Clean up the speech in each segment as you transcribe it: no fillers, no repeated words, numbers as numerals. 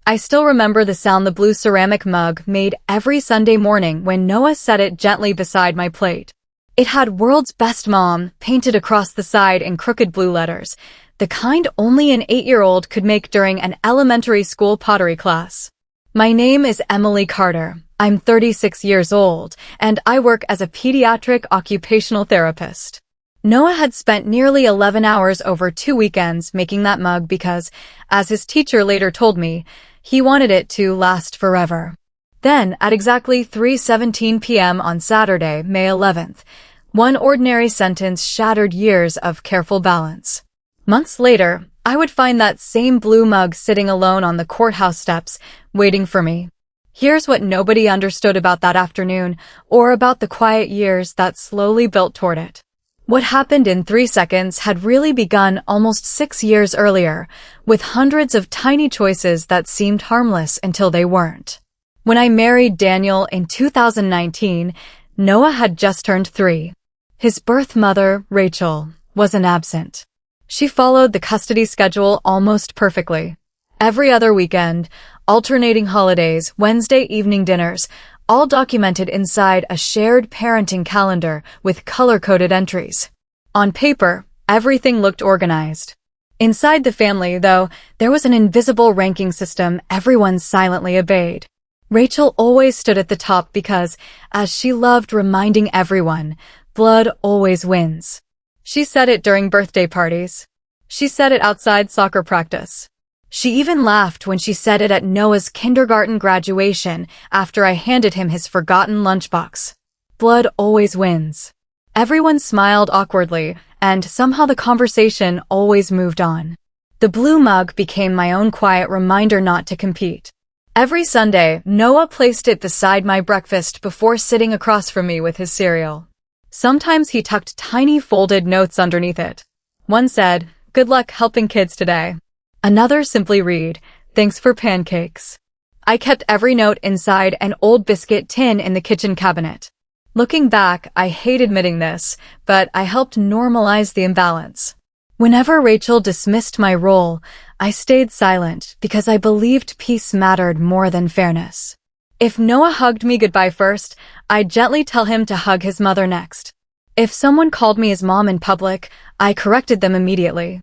I still remember the sound the blue ceramic mug made every Sunday morning when Noah set it gently beside my plate. It had "World's Best Mom" painted across the side in crooked blue letters, the kind only an 8-year-old could make during an elementary school pottery class. My name is Emily Carter. I'm 36 years old, and I work as a pediatric occupational therapist. Noah had spent nearly 11 hours over 2 weekends making that mug because, as his teacher later told me, he wanted it to last forever. Then, at exactly 3:17 p.m. on Saturday, May 11th, one ordinary sentence shattered years of careful balance. Months later, I would find that same blue mug sitting alone on the courthouse steps, waiting for me. Here's what nobody understood about that afternoon, or about the quiet years that slowly built toward it. What happened in 3 seconds had really begun almost 6 years earlier, with hundreds of tiny choices that seemed harmless until they weren't. When I married Daniel in 2019, Noah had just turned 3. His birth mother, Rachel, wasn't absent. She followed the custody schedule almost perfectly. Every other weekend, alternating holidays, Wednesday evening dinners, all documented inside a shared parenting calendar with color-coded entries. On paper, everything looked organized. Inside the family, though, there was an invisible ranking system everyone silently obeyed. Rachel always stood at the top because, as she loved reminding everyone, blood always wins. She said it during birthday parties. She said it outside soccer practice. She even laughed when she said it at Noah's kindergarten graduation after I handed him his forgotten lunchbox. Blood always wins. Everyone smiled awkwardly, and somehow the conversation always moved on. The blue mug became my own quiet reminder not to compete. Every Sunday, Noah placed it beside my breakfast before sitting across from me with his cereal. Sometimes he tucked tiny folded notes underneath it. One said, "Good luck helping kids today." Another simply read, "Thanks for pancakes." I kept every note inside an old biscuit tin in the kitchen cabinet. Looking back, I hate admitting this, but I helped normalize the imbalance. Whenever Rachel dismissed my role, I stayed silent because I believed peace mattered more than fairness. If Noah hugged me goodbye first, I'd gently tell him to hug his mother next. If someone called me his mom in public, I corrected them immediately.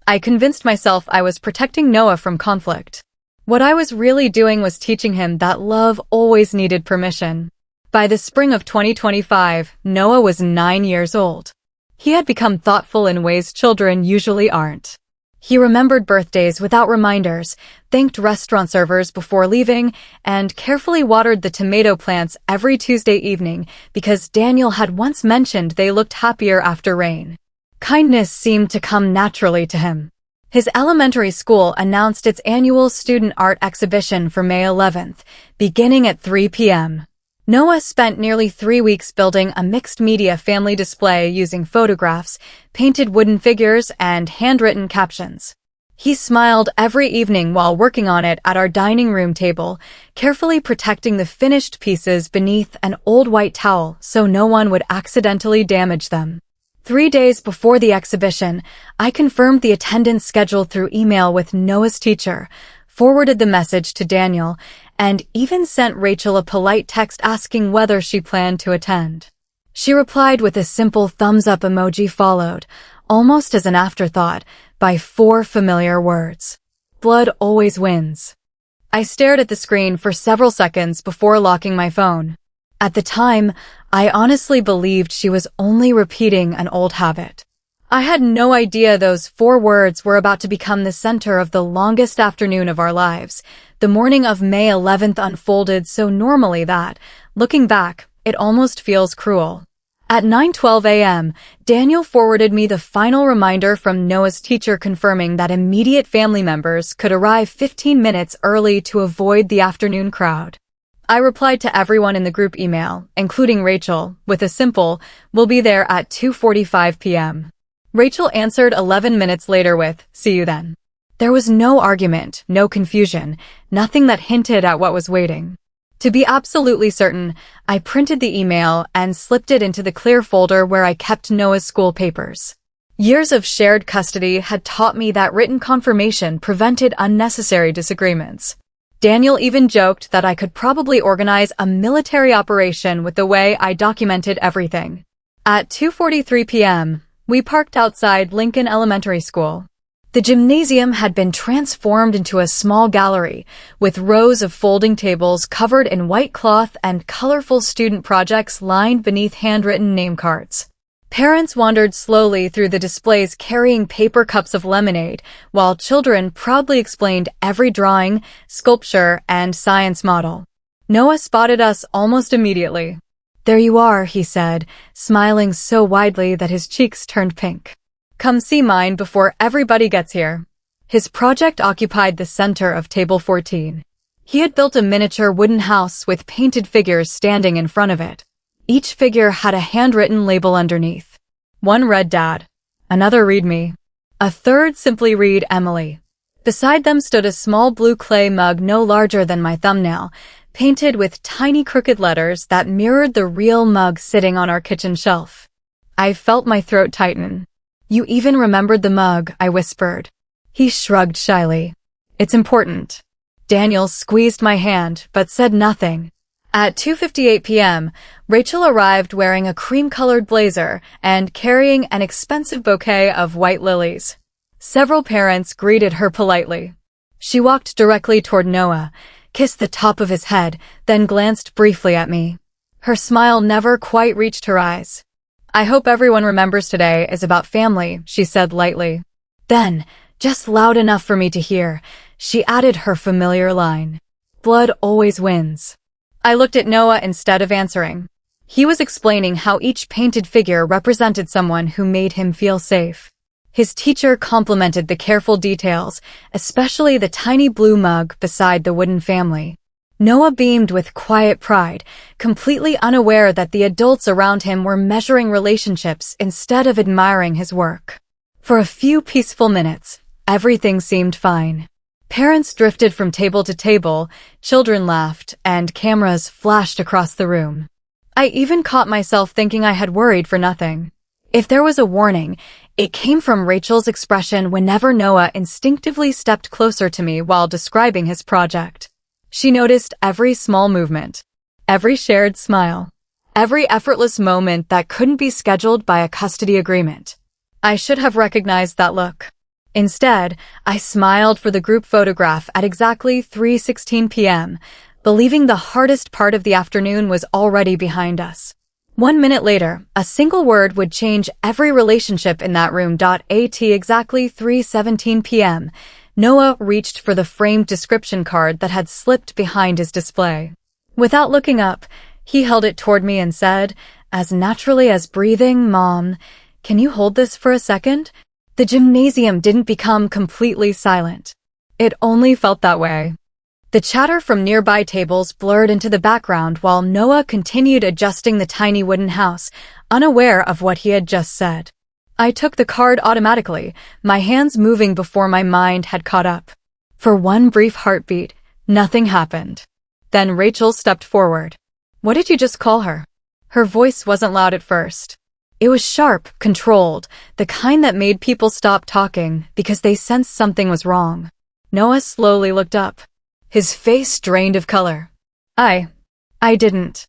I convinced myself I was protecting Noah from conflict. What I was really doing was teaching him that love always needed permission. By the spring of 2025, Noah was 9 years old. He had become thoughtful in ways children usually aren't. He remembered birthdays without reminders, thanked restaurant servers before leaving, and carefully watered the tomato plants every Tuesday evening because Daniel had once mentioned they looked happier after rain. Kindness seemed to come naturally to him. His elementary school announced its annual student art exhibition for May 11th, beginning at 3 p.m. Noah spent nearly 3 weeks building a mixed-media family display using photographs, painted wooden figures, and handwritten captions. He smiled every evening while working on it at our dining room table, carefully protecting the finished pieces beneath an old white towel so no one would accidentally damage them. 3 days before the exhibition, I confirmed the attendance schedule through email with Noah's teacher, forwarded the message to Daniel, and even sent Rachel a polite text asking whether she planned to attend. She replied with a simple thumbs-up emoji followed, almost as an afterthought, by 4 familiar words. Blood always wins. I stared at the screen for several seconds before locking my phone. At the time, I honestly believed she was only repeating an old habit. I had no idea those 4 words were about to become the center of the longest afternoon of our lives. The morning of May 11th unfolded so normally that, looking back, it almost feels cruel. At 9:12 a.m., Daniel forwarded me the final reminder from Noah's teacher confirming that immediate family members could arrive 15 minutes early to avoid the afternoon crowd. I replied to everyone in the group email, including Rachel, with a simple, "We'll be there at 2:45 p.m. Rachel answered 11 minutes later with, "See you then." There was no argument, no confusion, nothing that hinted at what was waiting. To be absolutely certain, I printed the email and slipped it into the clear folder where I kept Noah's school papers. Years of shared custody had taught me that written confirmation prevented unnecessary disagreements. Daniel even joked that I could probably organize a military operation with the way I documented everything. At 2:43 p.m., we parked outside Lincoln Elementary School. The gymnasium had been transformed into a small gallery, with rows of folding tables covered in white cloth and colorful student projects lined beneath handwritten name cards. Parents wandered slowly through the displays carrying paper cups of lemonade, while children proudly explained every drawing, sculpture, and science model. Noah spotted us almost immediately. "There you are," he said, smiling so widely that his cheeks turned pink. "Come see mine before everybody gets here." His project occupied the center of table 14. He had built a miniature wooden house with painted figures standing in front of it. Each figure had a handwritten label underneath. One read Dad, another read Me, a third simply read Emily. Beside them stood a small blue clay mug no larger than my thumbnail, painted with tiny crooked letters that mirrored the real mug sitting on our kitchen shelf. I felt my throat tighten. "You even remembered the mug," I whispered. He shrugged shyly. "It's important." Daniel squeezed my hand, but said nothing. At 2:58 p.m., Rachel arrived wearing a cream-colored blazer and carrying an expensive bouquet of white lilies. Several parents greeted her politely. She walked directly toward Noah, kissed the top of his head, then glanced briefly at me. Her smile never quite reached her eyes. "I hope everyone remembers today is about family," she said lightly. Then, just loud enough for me to hear, she added her familiar line. "Blood always wins." I looked at Noah instead of answering. He was explaining how each painted figure represented someone who made him feel safe. His teacher complimented the careful details, especially the tiny blue mug beside the wooden family. Noah beamed with quiet pride, completely unaware that the adults around him were measuring relationships instead of admiring his work. For a few peaceful minutes, everything seemed fine. Parents drifted from table to table, children laughed, and cameras flashed across the room. I even caught myself thinking I had worried for nothing. If there was a warning, it came from Rachel's expression whenever Noah instinctively stepped closer to me while describing his project. She noticed every small movement, every shared smile, every effortless moment that couldn't be scheduled by a custody agreement. I should have recognized that look. Instead, I smiled for the group photograph at exactly 3:16 p.m., believing the hardest part of the afternoon was already behind us. 1 minute later, a single word would change every relationship in that room. At exactly 3:17 p.m., Noah reached for the framed description card that had slipped behind his display. Without looking up, he held it toward me and said, as naturally as breathing, "Mom, can you hold this for a second?" The gymnasium didn't become completely silent. It only felt that way. The chatter from nearby tables blurred into the background while Noah continued adjusting the tiny wooden house, unaware of what he had just said. I took the card automatically, my hands moving before my mind had caught up. For one brief heartbeat, nothing happened. Then Rachel stepped forward. "What did you just call her?" Her voice wasn't loud at first. It was sharp, controlled, the kind that made people stop talking because they sensed something was wrong. Noah slowly looked up. His face drained of color. I didn't."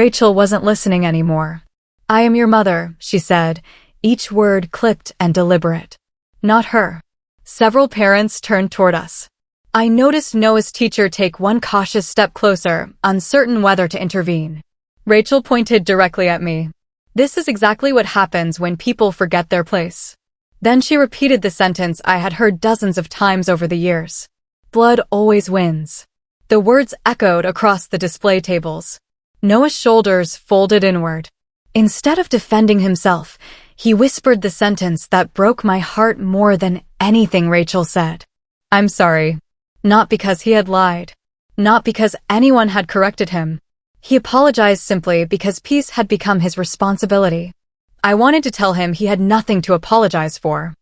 Rachel wasn't listening anymore. "I am your mother," she said, each word clipped and deliberate. "Not her." Several parents turned toward us. I noticed Noah's teacher take one cautious step closer, uncertain whether to intervene. Rachel pointed directly at me. "This is exactly what happens when people forget their place." Then she repeated the sentence I had heard dozens of times over the years. "Blood always wins." The words echoed across the display tables. Noah's shoulders folded inward. Instead of defending himself, he whispered the sentence that broke my heart more than anything Rachel said. "I'm sorry." Not because he had lied. Not because anyone had corrected him. He apologized simply because peace had become his responsibility. I wanted to tell him he had nothing to apologize for.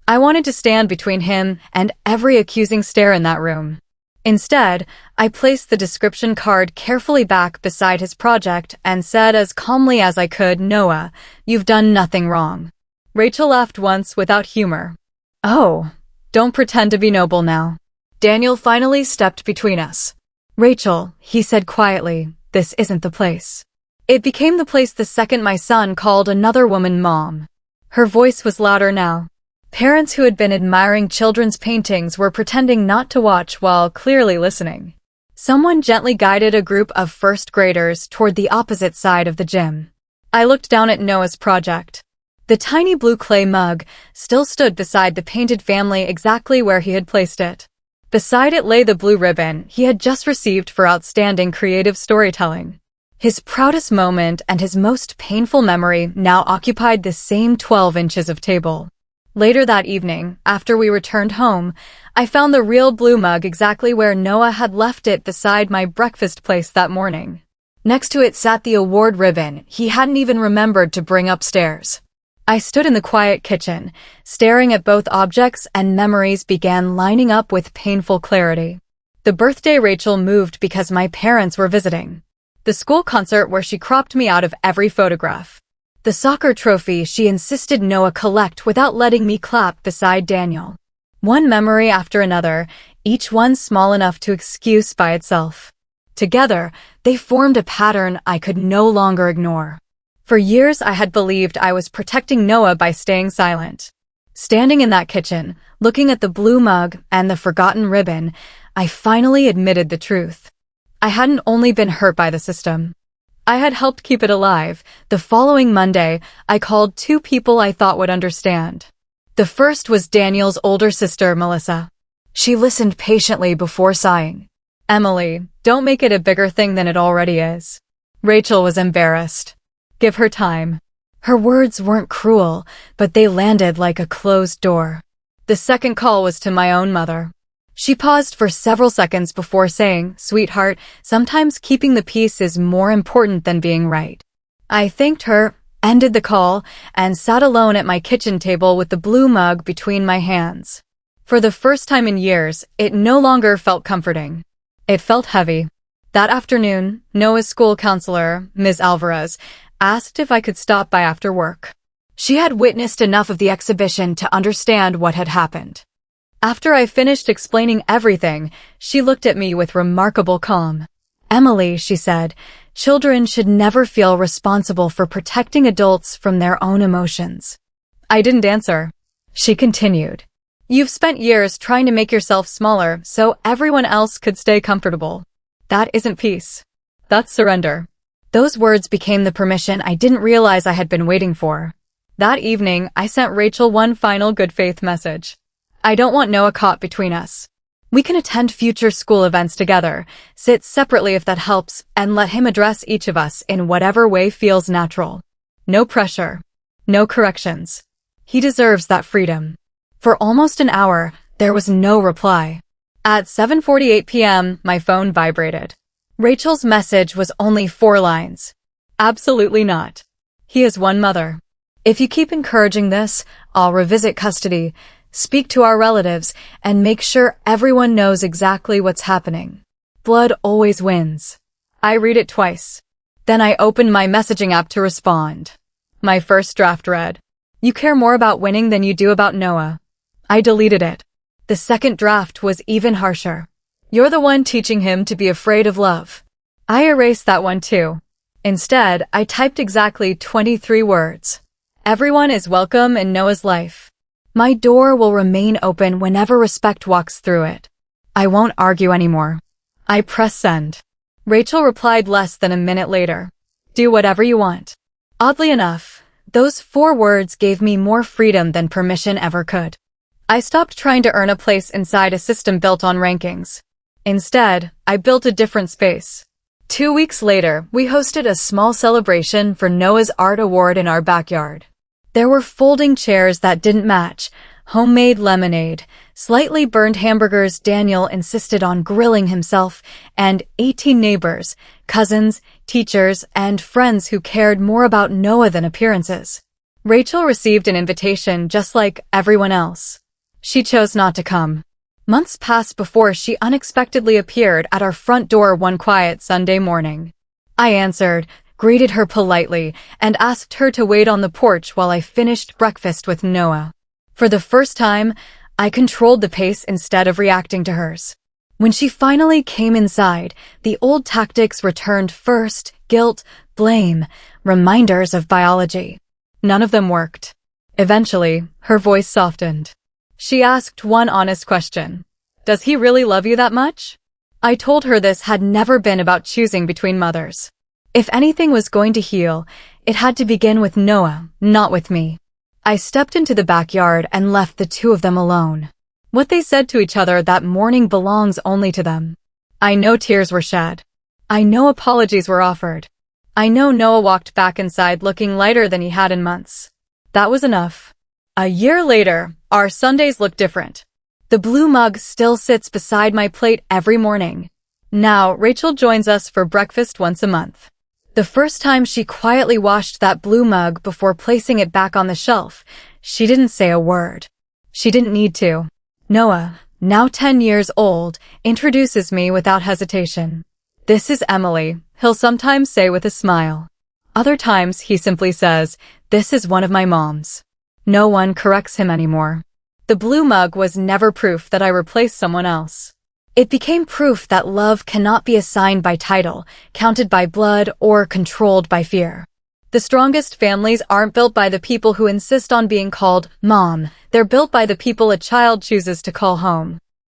I wanted to stand between him and every accusing stare in that room. Instead, I placed the description card carefully back beside his project and said as calmly as I could, "Noah, you've done nothing wrong." Rachel laughed once without humor. "Oh, don't pretend to be noble now." Daniel finally stepped between us. "Rachel," he said quietly, "this isn't the place." It became the place the second my son called another woman mom. Her voice was louder now. Parents who had been admiring children's paintings were pretending not to watch while clearly listening. Someone gently guided a group of first graders toward the opposite side of the gym. I looked down at Noah's project. The tiny blue clay mug still stood beside the painted family exactly where he had placed it. Beside it lay the blue ribbon he had just received for outstanding creative storytelling. His proudest moment and his most painful memory now occupied the same 12 inches of table. Later that evening, after we returned home, I found the real blue mug exactly where Noah had left it beside my breakfast place that morning. Next to it sat the award ribbon he hadn't even remembered to bring upstairs. I stood in the quiet kitchen, staring at both objects, and memories began lining up with painful clarity. The birthday Rachel moved because my parents were visiting. The school concert where she cropped me out of every photograph. The soccer trophy she insisted Noah collect without letting me clap beside Daniel. One memory after another, each one small enough to excuse by itself. Together, they formed a pattern I could no longer ignore. For years I had believed I was protecting Noah by staying silent. Standing in that kitchen, looking at the blue mug and the forgotten ribbon, I finally admitted the truth. I hadn't only been hurt by the system. I had helped keep it alive. The following Monday, I called two people I thought would understand. The first was Daniel's older sister, Melissa. She listened patiently before sighing. "Emily, don't make it a bigger thing than it already is." Rachel was embarrassed. "Give her time." Her words weren't cruel, but they landed like a closed door. The second call was to my own mother. She paused for several seconds before saying, "Sweetheart, sometimes keeping the peace is more important than being right." I thanked her, ended the call, and sat alone at my kitchen table with the blue mug between my hands. For the first time in years, it no longer felt comforting. It felt heavy. That afternoon, Noah's school counselor, Ms. Alvarez, asked if I could stop by after work. She had witnessed enough of the exhibition to understand what had happened. After I finished explaining everything, she looked at me with remarkable calm. "Emily," she said, "children should never feel responsible for protecting adults from their own emotions." I didn't answer. She continued, "You've spent years trying to make yourself smaller so everyone else could stay comfortable. That isn't peace. That's surrender." Those words became the permission I didn't realize I had been waiting for. That evening, I sent Rachel one final good faith message. "I don't want Noah caught between us. We can attend future school events together, sit separately if that helps, and let him address each of us in whatever way feels natural. No pressure. No corrections. He deserves that freedom." For almost an hour, there was no reply. At 7:48 p.m., my phone vibrated. Rachel's message was only 4 lines. "Absolutely not. He is one mother. If you keep encouraging this, I'll revisit custody, speak to our relatives, and make sure everyone knows exactly what's happening. Blood always wins." I read it twice. Then I opened my messaging app to respond. My first draft read, "You care more about winning than you do about Noah." I deleted it. The second draft was even harsher. "You're the one teaching him to be afraid of love." I erased that one too. Instead, I typed exactly 23 words. "Everyone is welcome in Noah's life. My door will remain open whenever respect walks through it. I won't argue anymore." I pressed send. Rachel replied less than a minute later. "Do whatever you want." Oddly enough, those 4 words gave me more freedom than permission ever could. I stopped trying to earn a place inside a system built on rankings. Instead, I built a different space. 2 weeks later, we hosted a small celebration for Noah's Art Award in our backyard. There were folding chairs that didn't match, homemade lemonade, slightly burned hamburgers Daniel insisted on grilling himself, and 18 neighbors, cousins, teachers, and friends who cared more about Noah than appearances. Rachel received an invitation just like everyone else. She chose not to come. Months passed before she unexpectedly appeared at our front door one quiet Sunday morning. I answered, greeted her politely, and asked her to wait on the porch while I finished breakfast with Noah. For the first time, I controlled the pace instead of reacting to hers. When she finally came inside, the old tactics returned: first, guilt, blame, reminders of biology. None of them worked. Eventually, her voice softened. She asked one honest question. Does he really love you that much? I told her this had never been about choosing between mothers. If anything was going to heal, it had to begin with Noah, not with me. I stepped into the backyard and left the two of them alone. What they said to each other that morning belongs only to them. I know tears were shed. I know apologies were offered. I know Noah walked back inside looking lighter than he had in months. That was enough. A year later, our Sundays look different. The blue mug still sits beside my plate every morning. Now, Rachel joins us for breakfast once a month. The first time she quietly washed that blue mug before placing it back on the shelf, she didn't say a word. She didn't need to. Noah, now 10 years old, introduces me without hesitation. This is Emily, he'll sometimes say with a smile. Other times he simply says, this is one of my moms. No one corrects him anymore. The blue mug was never proof that I replaced someone else. It became proof that love cannot be assigned by title, counted by blood, or controlled by fear. The strongest families aren't built by the people who insist on being called mom. They're built by the people a child chooses to call home.